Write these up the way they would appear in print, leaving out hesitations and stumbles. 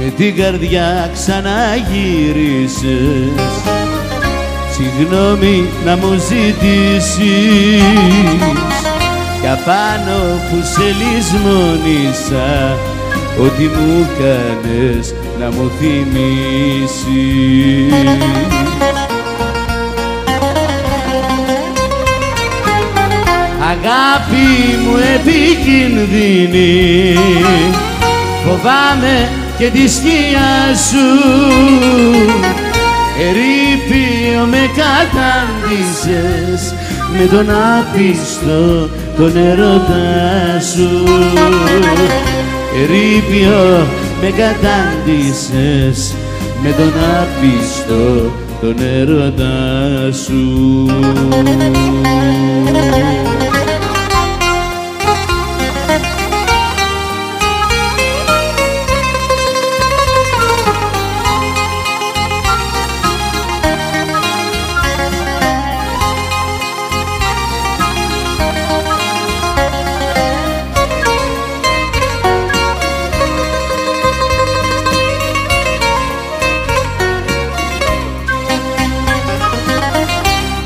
με την καρδιά ξαναγύρισες. Συγγνώμη να μου ζητήσεις κι απάνω που σε λησμόνησα, ό,τι μου κάνες να μου θυμίσεις. Αγάπη μου επικίνδυνη, φοβάμαι και τη σκιά σου. Ερείπιο με κατάντησες με τον άπιστο τον ερωτά σου. Ερείπιο με κατάντησες με τον άπιστο τον ερωτά σου.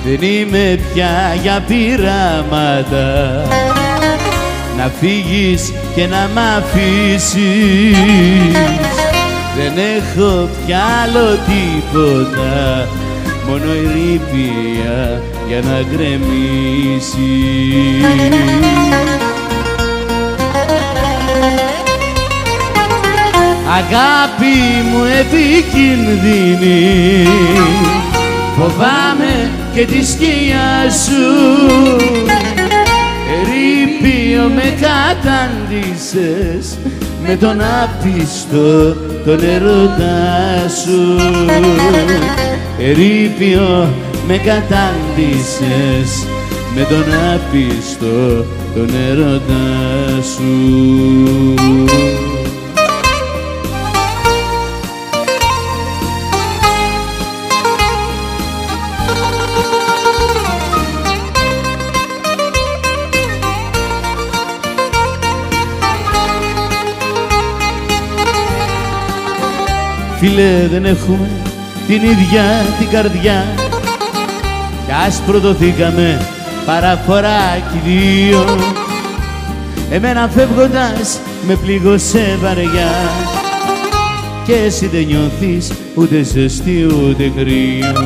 Δεν είμαι πια για πειράματα, να φύγεις και να μ' αφήσεις. Δεν έχω πια άλλο τίποτα, μόνο ερείπια για να γκρεμίσεις. Αγάπη μου επικίνδυνη, φοβάμαι και τη σκιά σου. Ερείπιο με κατάντησες με τον άπιστο τον ερωτά σου. Ερείπιο με κατάντησες με τον άπιστο τον ερωτά σου. Φίλε, δεν έχουμε την ίδια την καρδιά κι ας προδοθήκαμε παραφοράκι δύο. Εμένα φεύγοντας με πλήγωσε βαριά και εσύ δεν νιώθεις ούτε ζεστή ούτε κρύο.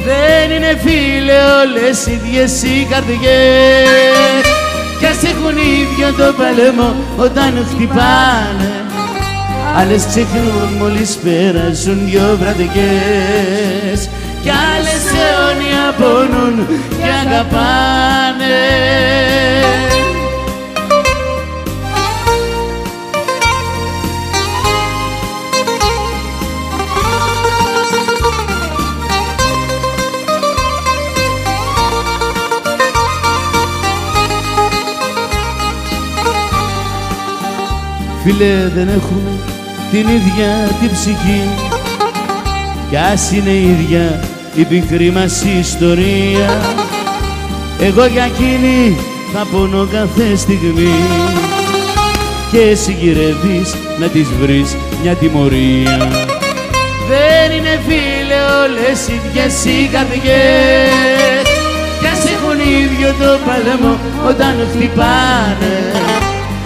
Δεν είναι φίλε όλες ίδιες οι καρδιές κι ας έχουν ίδιο το παλαιμό όταν χτυπάνε. Άλλες ξεχνούν μόλις πέρασουν δυο βραδιές κι άλλες αιώνια πονούν και αγαπάνε. Φίλε, δεν έχουμε την ίδια την ψυχή κι ας είναι ίδια η πικρή μας ιστορία. Εγώ για εκείνη θα πονώ κάθε στιγμή και εσύ γυρεύεις να της βρεις μια τιμωρία. Δεν είναι φίλε όλες ίδιες οι καρδιές κι ας έχουν ίδιο το παλαιμό όταν χτυπάνε.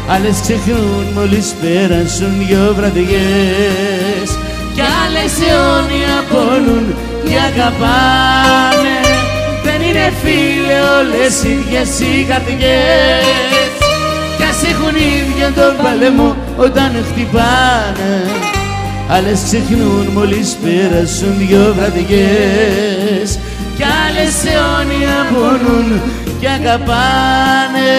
Άλλες ξεχνούν μόλις πέρασουν δυο βραδιές κι άλλες αιώνια πονούν και αγαπάνε. Δεν είναι φίλε όλες ίδιες οι καρδιές κι ας έχουν ίδιο τον παλαιμό όταν χτυπάνε. Άλλες ξεχνούν μόλις πέρασουν δυο βραδιές κι άλλες αιώνια πονούν και αγαπάνε.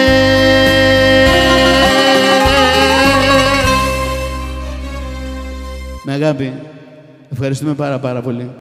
Με αγάπη, ευχαριστούμε πάρα πολύ.